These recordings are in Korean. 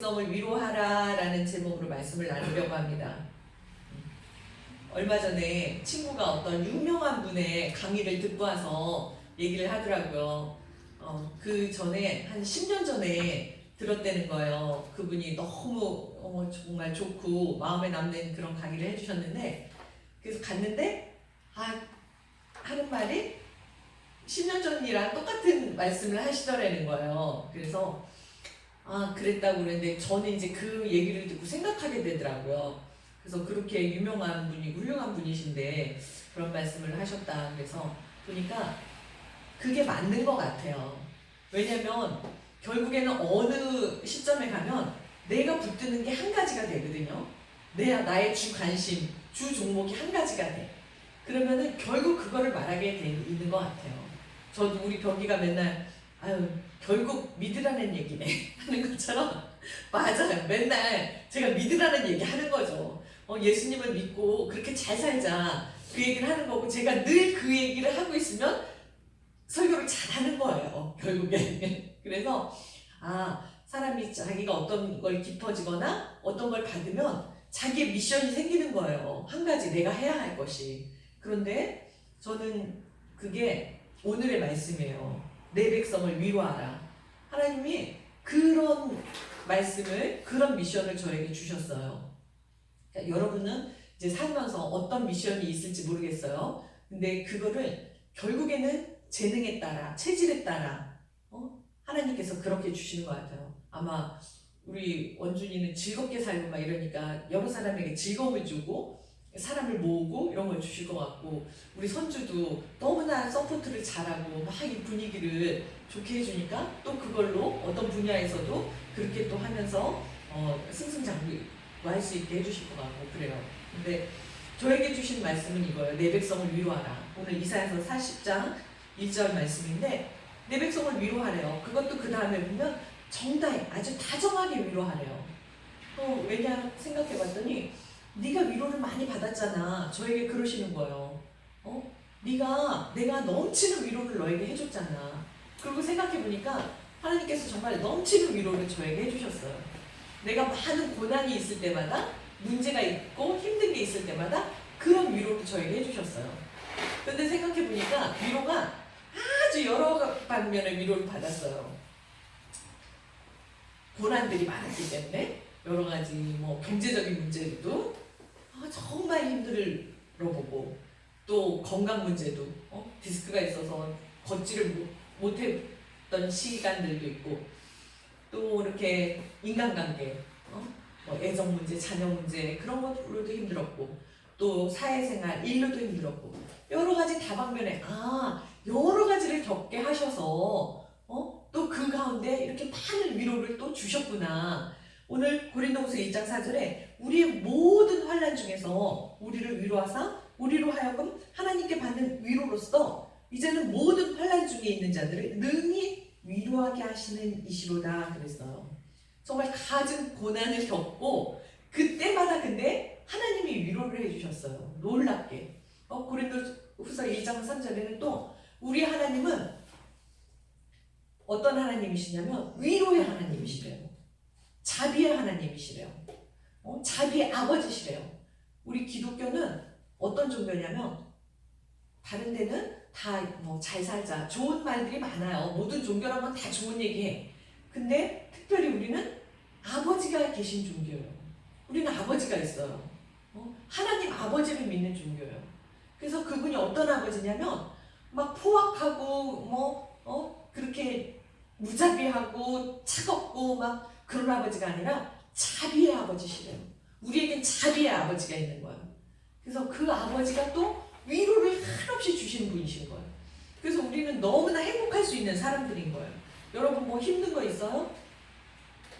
백성을 위로하라 라는 제목으로 말씀을 나누려고 합니다. 얼마 전에 친구가 어떤 유명한 분의 강의를 듣고 와서 얘기를 하더라고요. 그 전에 한 10년 전에 들었다는 거예요. 그분이 너무 정말 좋고 마음에 남는 그런 강의를 해주셨는데, 그래서 갔는데 하는 말이 10년 전이랑 똑같은 말씀을 하시더라는 거예요. 그래서 그랬다고 그랬는데 저는 이제 그 얘기를 듣고 생각하게 되더라고요. 그래서 그렇게 유명한 분이고 훌륭한 분이신데 그런 말씀을 하셨다. 그래서 보니까 그게 맞는 것 같아요. 왜냐면 결국에는 어느 시점에 가면 내가 붙드는 게 한 가지가 되거든요. 나의 주 관심, 주 종목이 한 가지가 돼. 그러면은 결국 그거를 말하게 돼 있는 것 같아요. 저도 우리 벽이가 맨날 결국 믿으라는 얘기네 하는 것처럼 맞아요. 맨날 제가 믿으라는 얘기 하는 거죠. 예수님을 믿고 그렇게 잘 살자 그 얘기를 하는 거고, 제가 늘 그 얘기를 하고 있으면 설교를 잘 하는 거예요 결국에. 그래서 사람이 자기가 어떤 걸 깊어지거나 어떤 걸 받으면 자기의 미션이 생기는 거예요. 한 가지 내가 해야 할 것이. 그런데 저는 그게 오늘의 말씀이에요. 내 백성을 위로하라. 하나님이 그런 말씀을, 그런 미션을 저에게 주셨어요. 그러니까 여러분은 이제 살면서 어떤 미션이 있을지 모르겠어요. 근데 그거를 결국에는 재능에 따라, 체질에 따라 하나님께서 그렇게 주시는 것 같아요. 아마 우리 원준이는 즐겁게 살고 막 이러니까 여러 사람에게 즐거움을 주고 사람을 모으고 이런 걸 주실 것 같고, 우리 선주도 너무나 서포트를 잘하고 막 이 분위기를 좋게 해주니까 또 그걸로 어떤 분야에서도 그렇게 또 하면서 승승장구할 수 있게 해주실 것 같고 그래요. 근데 저에게 주신 말씀은 이거예요. 내 백성을 위로하라. 오늘 이사야서 40장 1절 말씀인데 내 백성을 위로하래요. 그것도 그 다음에 보면 아주 다정하게 위로하래요. 왜냐 생각해봤더니 네가 위로를 많이 받았잖아. 저에게 그러시는 거예요. 내가 넘치는 위로를 너에게 해줬잖아. 그리고 생각해보니까 하나님께서 정말 넘치는 위로를 저에게 해주셨어요. 내가 많은 고난이 있을 때마다, 문제가 있고 힘든 게 있을 때마다 그런 위로를 저에게 해주셨어요. 그런데 생각해보니까 위로가 아주 여러 방면의 위로를 받았어요. 고난들이 많았기 때문에 여러 가지 경제적인 문제도 정말 힘들어보고, 또 건강 문제도 디스크가 있어서 걷지를 못했던 시간들도 있고, 또 이렇게 인간관계, 애정 문제, 자녀 문제 그런 것으로도 힘들었고, 또 사회생활, 일로도 힘들었고, 여러 가지 다방면에 여러 가지를 겪게 하셔서 또 그 가운데 이렇게 많은 위로를 또 주셨구나. 오늘 고린도후서 1장 4절에 우리의 모든 환난 중에서 우리를 위로하사 우리로 하여금 하나님께 받는 위로로서 이제는 모든 환난 중에 있는 자들을 능히 위로하게 하시는 이시로다 그랬어요. 정말 갖은 고난을 겪고 그때마다 근데 하나님이 위로를 해주셨어요. 놀랍게. 고린도후서 1장 3절에는 또 우리 하나님은 어떤 하나님이시냐면 위로의 하나님이시래요. 자비의 하나님이시래요. 자비의 아버지시래요. 우리 기독교는 어떤 종교냐면 다른 데는 다 잘 살자, 좋은 말들이 많아요. 모든 종교라면 다 좋은 얘기해. 근데 특별히 우리는 아버지가 계신 종교예요. 우리는 아버지가 있어요. 하나님 아버지를 믿는 종교예요. 그래서 그분이 어떤 아버지냐면 막 포악하고 그렇게 무자비하고 차갑고 막 그런 아버지가 아니라 자비의 아버지시래요. 우리에겐 자비의 아버지가 있는 거예요. 그래서 그 아버지가 또 위로를 한없이 주시는 분이신 거예요. 그래서 우리는 너무나 행복할 수 있는 사람들인 거예요. 여러분 힘든 거 있어요?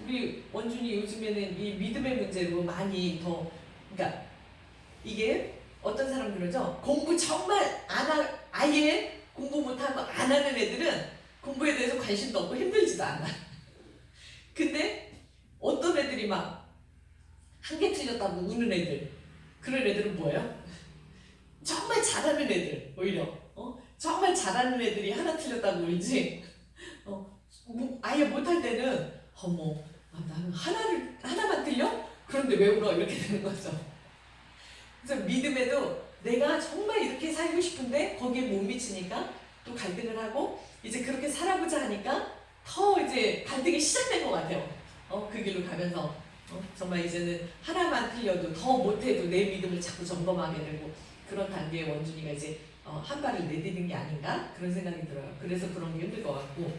우리 원준이 요즘에는 이 믿음의 문제로 많이 그러니까 이게 어떤 사람 그러죠? 공부 정말 아예 공부 못하고 안 하는 애들은 공부에 대해서 관심도 없고 힘들지도 않아. 근데 어떤 애들이 막 한 개 틀렸다고 우는 애들, 그런 애들은 뭐예요? 정말 잘하는 애들, 오히려 정말 잘하는 애들이 하나 틀렸다고 울지, 아예 못할 때는 나는 하나를 그런데 왜 울어? 이렇게 되는 거죠. 그래서 믿음에도 내가 정말 이렇게 살고 싶은데 거기에 못 미치니까 또 갈등을 하고 이제 그렇게 살아보자 하니까 더 이제 갈등이 시작된 것 같아요. 그 길로 가면서 정말 이제는 하나만 틀려도 더 못해도 내 믿음을 자꾸 점검하게 되고 그런 단계의 원준이가 이제 한 발을 내딛는 게 아닌가 그런 생각이 들어요. 그래서 그런 게 힘들 것 같고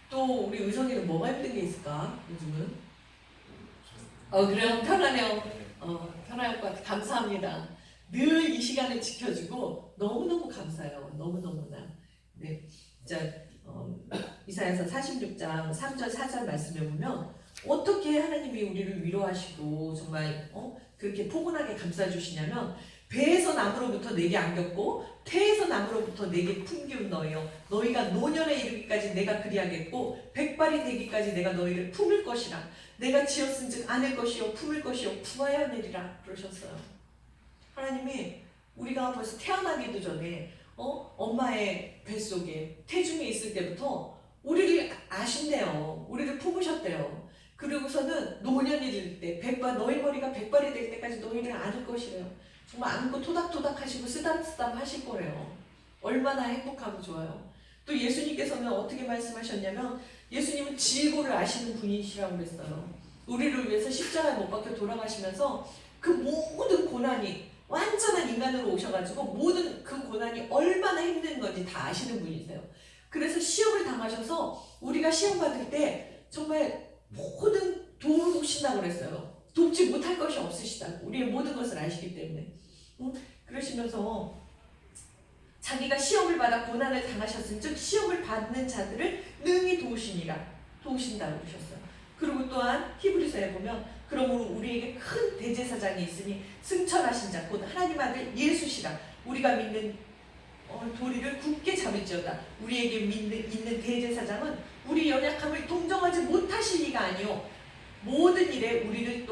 또 우리 의성이는 뭐가 힘든 게 있을까 요즘은? 그래요? 편하네요. 편할 것 같아. 감사합니다. 늘 이 시간을 지켜주고 너무너무 감사해요. 너무너무나. 네, 진짜 이사야서 46장 3절 4절 말씀에 보면 어떻게 하나님이 우리를 위로하시고 정말 그렇게 포근하게 감싸주시냐면 배에서 나무로부터 내게 안겼고 태에서 나무로부터 내게 품기운 너희여 너희가 노년에 이르기까지 내가 그리하겠고 백발이 되기까지 내가 너희를 품을 것이라 내가 지었은즉 안을 것이요 품을 것이요 구하여 내리라 그러셨어요. 하나님이 우리가 벌써 태어나기도 전에 엄마의 뱃속에 태중에 있을 때부터 우리를 아신대요. 우리를 품으셨대요. 그리고서는 노년이 될 때 너희 머리가 백발이 될 때까지 너희를 안을 것이래요. 정말 안고 토닥토닥 하시고 쓰담쓰담 하실 거래요. 얼마나 행복하고 좋아요. 또 예수님께서는 어떻게 말씀하셨냐면 예수님은 지고를 아시는 분이시라고 그랬어요. 우리를 위해서 십자가에 못 박혀 돌아가시면서 그 모든 고난이 완전한 인간으로 오셔가지고 모든 그 고난이 얼마나 힘든 건지 다 아시는 분이세요. 그래서 시험을 당하셔서 우리가 시험 받을 때 정말 모든 도우신다고 그랬어요. 돕지 못할 것이 없으시다고. 우리의 모든 것을 아시기 때문에. 그러시면서 자기가 시험을 받아 고난을 당하셨은즉 시험을 받는 자들을 능히 도우신다고 그러셨어요. 그리고 또한 히브리서에 보면 그러므로 우리에게 큰 대제사장이 있으니 승천하신 자 곧 하나님 아들 예수시라 우리가 믿는 도리를 굳게 잡을지어다. 우리에게 있는 대제사장은 우리 연약함을 동정하지 못하실 리가 아니요 모든 일에 우리와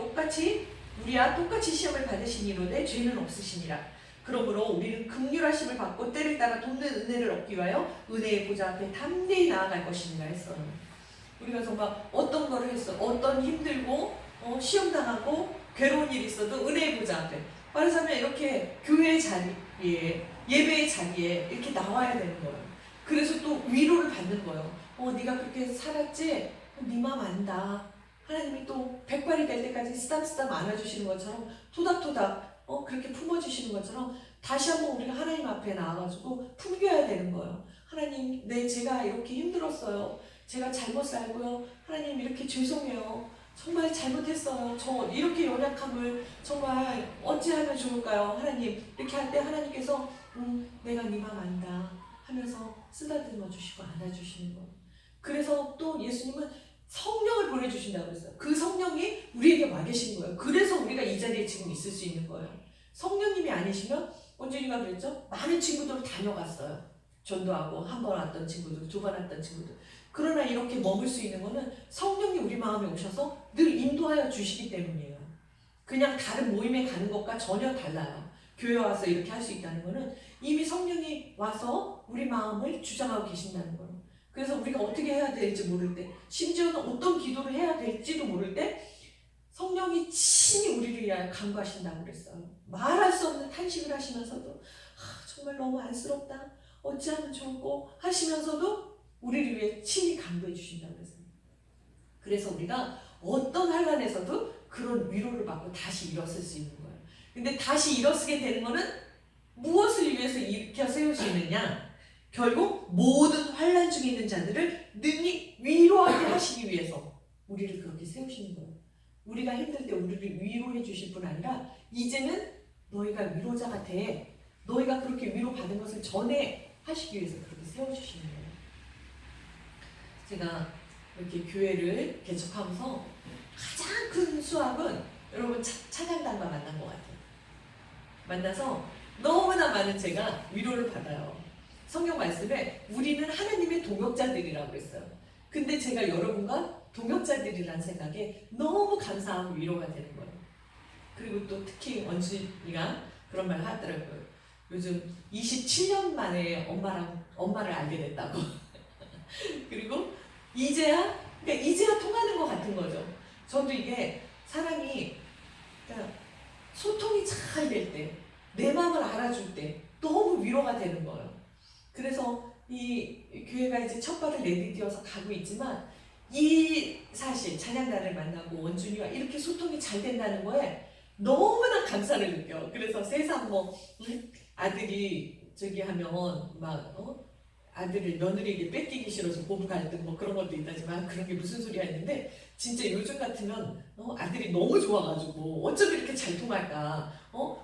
똑같이 시험을 받으시니로되 죄는 없으시니라. 그러므로 우리는 긍휼하심을 받고 때를 따라 돕는 은혜를 얻기 위하여 은혜의 보좌 앞에 담대히 나아갈 것이니라 했어요. 우리가 정말 어떤 거를 했어 어떤 힘들고 시험 당하고 괴로운 일이 있어도 은혜의 보좌 앞에 말하자면 이렇게 교회의 자리에 예배의 자리에 이렇게 나와야 되는 거예요. 그래서 또 위로를 받는 거예요. 네가 그렇게 살았지? 네 맘 안다. 하나님이 또 백발이 될 때까지 쓰담쓰담 안아주시는 것처럼 토닥토닥 그렇게 품어주시는 것처럼 다시 한번 우리가 하나님 앞에 나와가지고 품겨야 되는 거예요. 하나님, 제가 이렇게 힘들었어요. 제가 잘못 살고요. 하나님 이렇게 죄송해요. 정말 잘못했어요. 저 이렇게 연약함을 정말 어찌하면 좋을까요? 하나님 이렇게 할 때 하나님께서 내가 네 맘 안다 하면서 쓰다듬어 주시고 안아주시는 거예요. 그래서 또 예수님은 성령을 보내주신다고 그랬어요. 그 성령이 우리에게 와 계신 거예요. 그래서 우리가 이 자리에 지금 있을 수 있는 거예요. 성령님이 아니시면 원준이가 그랬죠? 많은 친구들 다녀갔어요. 전도하고 한 번 왔던 친구들, 두 번 왔던 친구들. 그러나 이렇게 머물 수 있는 거는 성령이 우리 마음에 오셔서 늘 인도하여 주시기 때문이에요. 그냥 다른 모임에 가는 것과 전혀 달라요. 교회 와서 이렇게 할 수 있다는 거는 이미 성령이 와서 우리 마음을 주장하고 계신다는 거예요. 그래서 우리가 어떻게 해야 될지 모를 때, 심지어는 어떤 기도를 해야 될지도 모를 때 성령이 친히 우리를 위하여 간구하신다고 그랬어요. 말할 수 없는 탄식을 하시면서도 정말 너무 안쓰럽다, 어찌하면 좋을꼬 하시면서도 우리를 위해 친히 간구해 주신다고 그랬어요. 그래서 우리가 어떤 환난에서도 그런 위로를 받고 다시 일어설 수 있는 거예요. 근데 다시 일어서게 되는 거는 무엇을 위해서 일으켜 세울 수 있느냐? 결국 모든 환난 중에 있는 자들을 능히 위로하게 하시기 위해서 우리를 그렇게 세우시는 거예요. 우리가 힘들 때 우리를 위로해 주실 뿐 아니라 이제는 너희가 위로자가 돼. 너희가 그렇게 위로받은 것을 전해 하시기 위해서 그렇게 세워주시는 거예요. 제가 이렇게 교회를 개척하면서 가장 큰 수확은 여러분 찬양단과 만난 것 같아요. 만나서 너무나 많은 제가 위로를 받아요. 성경 말씀에 우리는 하나님의 동역자들이라고 했어요. 근데 제가 여러분과 동역자들이라는 생각에 너무 감사하고 위로가 되는 거예요. 그리고 또 특히 원준이가 그런 말을 하더라고요. 요즘 27년 만에 엄마를 알게 됐다고. 그리고 이제야 통하는 것 같은 거죠. 저도 이게 사람이 그러니까 소통이 잘 될 때, 내 마음을 알아줄 때 너무 위로가 되는 거예요. 그래서 이 교회가 이제 첫 발을 내디뎌서 가고 있지만 이 사실 찬양단을 만나고 원준이와 이렇게 소통이 잘 된다는 거에 너무나 감사를 느껴. 그래서 세상 아들이 저기 하면 아들을 며느리에게 뺏기기 싫어서 고부 갈등 그런 것도 있다지만 그런 게 무슨 소리야 했는데 진짜 요즘 같으면 아들이 너무 좋아가지고 어쩜 이렇게 잘 통할까,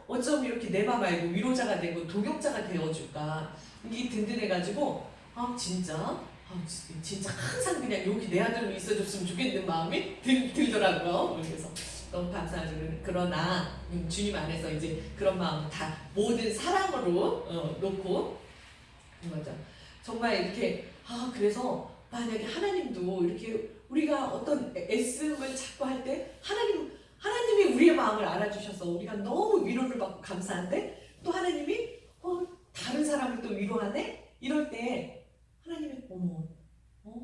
어쩜 이렇게 내 맘 알고 위로자가 되고 동역자가 되어줄까, 이게 든든해가지고 진짜 항상 그냥 여기 내 아들로 있어줬으면 좋겠는 마음이 들더라고요. 그래서 너무 감사하죠. 그러나 주님 안에서 이제 그런 마음 다 모든 사랑으로 놓고 맞아. 정말 이렇게 그래서 만약에 하나님도 이렇게 우리가 어떤 애씀을 자꾸 할 때 하나님이 우리의 마음을 알아주셔서 우리가 너무 위로를 받고 감사한데 또 하나님이 다른 사람을 또 위로하네? 이럴 때 하나님이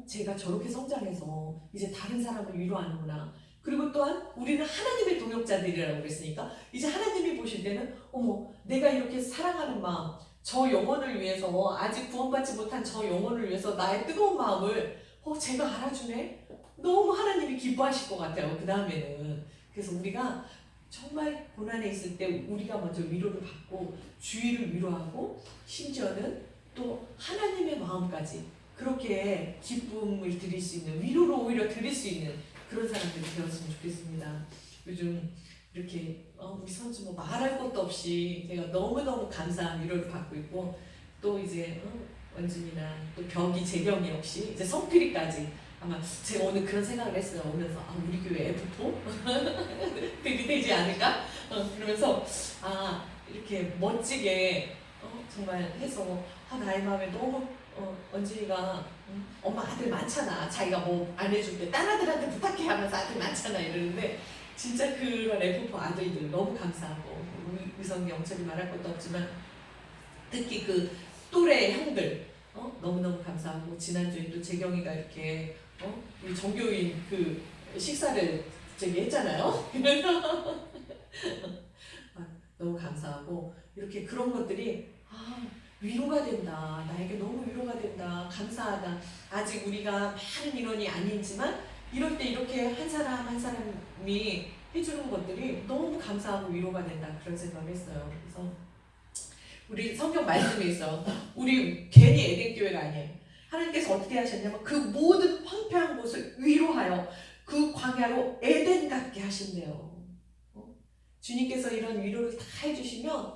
제가 저렇게 성장해서 이제 다른 사람을 위로하는구나. 그리고 또한 우리는 하나님의 동역자들이라고 그랬으니까 이제 하나님이 보실 때는 내가 이렇게 사랑하는 마음, 저 영혼을 위해서 아직 구원받지 못한 저 영혼을 위해서 나의 뜨거운 마음을 제가 알아주네? 너무 하나님이 기뻐하실 것 같아요. 그 다음에는. 그래서 우리가 정말 고난에 있을 때 우리가 먼저 위로를 받고 주위를 위로하고 심지어는 또 하나님의 마음까지 그렇게 기쁨을 드릴 수 있는, 위로를 오히려 드릴 수 있는 그런 사람들이 되었으면 좋겠습니다. 요즘 이렇게 우리 선주 말할 것도 없이 제가 너무너무 감사한 위로를 받고 있고 또 이제 원준이나 또 벽이 재경이 역시 이제 성필이까지 아마 제가 오늘 그런 생각을 했어요. 오면서 우리 교회 F4 그게 되지 않을까? 그러면서 이렇게 멋지게 정말 해서 나의 마음에 너무 원준이가 엄마 아들 많잖아. 자기가 안 해줄 때 딴 아들한테 부탁해 하면서 아들 많잖아 이러는데 진짜 그런 F4 아들들 너무 감사하고 위성이 영철이 말할 것도 없지만 특히 그 또래 형들 너무너무 감사하고 지난주에 또 재경이가 이렇게 우리 종교인 그 식사를 저기 했잖아요. 그래서 너무 감사하고 이렇게 그런 것들이 위로가 된다. 나에게 너무 위로가 된다. 감사하다. 아직 우리가 많은 인원이 아니지만 이럴 때 이렇게 한 사람 한 사람이 해주는 것들이 너무 감사하고 위로가 된다. 그런 생각을 했어요. 그래서 우리 성경 말씀에 있어. 우리 괜히 에덴교회가 아니에요. 하나님께서 어떻게 하셨냐면 그 모든 황폐한 곳을 위로하여 그 광야로 에덴 같게 하신대요. 주님께서 이런 위로를 다 해주시면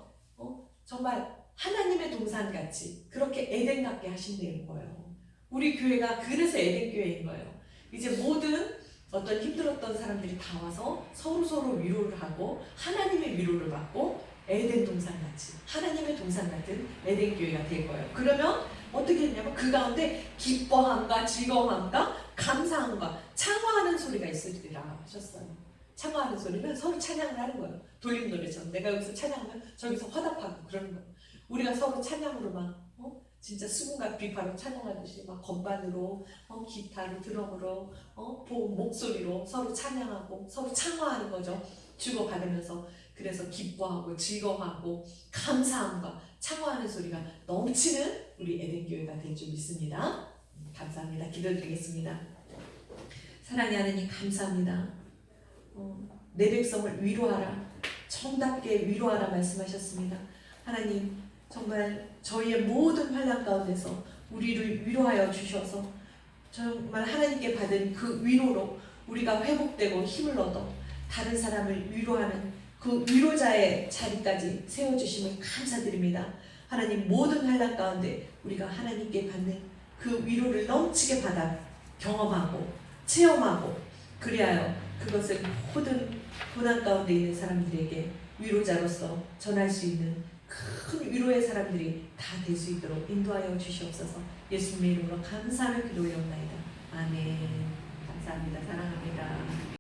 정말 하나님의 동산같이 그렇게 에덴 같게 하신다는 거예요. 우리 교회가 그래서 에덴 교회인 거예요. 이제 모든 어떤 힘들었던 사람들이 다 와서 서로 위로를 하고 하나님의 위로를 받고 에덴 동산같이 하나님의 동산 같은 에덴 교회가 될 거예요. 그러면 어떻게 했냐면 그 가운데 기뻐함과 즐거움과 감사함과 찬양하는 소리가 있으리라 하셨어요. 찬양하는 소리는 서로 찬양을 하는 거예요. 돌림 노래처럼 내가 여기서 찬양하면 저기서 화답하고 그러는 거예요. 우리가 서로 찬양으로 진짜 수군과 비파로 찬양하듯이 막 건반으로 기타로 드럼으로 목소리로 서로 찬양하고 서로 찬양하는 거죠. 주고받으면서 그래서 기뻐하고 즐거워하고 감사함과 찬양하는 소리가 넘치는 우리 에덴교회가 될 줄 믿습니다. 감사합니다. 기도드리겠습니다. 사랑의 하나님 감사합니다. 내 백성을 위로하라, 정답게 위로하라 말씀하셨습니다. 하나님 정말 저희의 모든 환난 가운데서 우리를 위로하여 주셔서 정말 하나님께 받은 그 위로로 우리가 회복되고 힘을 얻어 다른 사람을 위로하는 그 위로자의 자리까지 세워주심을 감사드립니다. 하나님 모든 환난 가운데 우리가 하나님께 받는 그 위로를 넘치게 받아 경험하고 체험하고 그리하여 그것을 모든 고난 가운데 있는 사람들에게 위로자로서 전할 수 있는 큰 위로의 사람들이 다 될 수 있도록 인도하여 주시옵소서. 예수님의 이름으로 감사를 기도하옵나이다. 아멘. 감사합니다. 사랑합니다.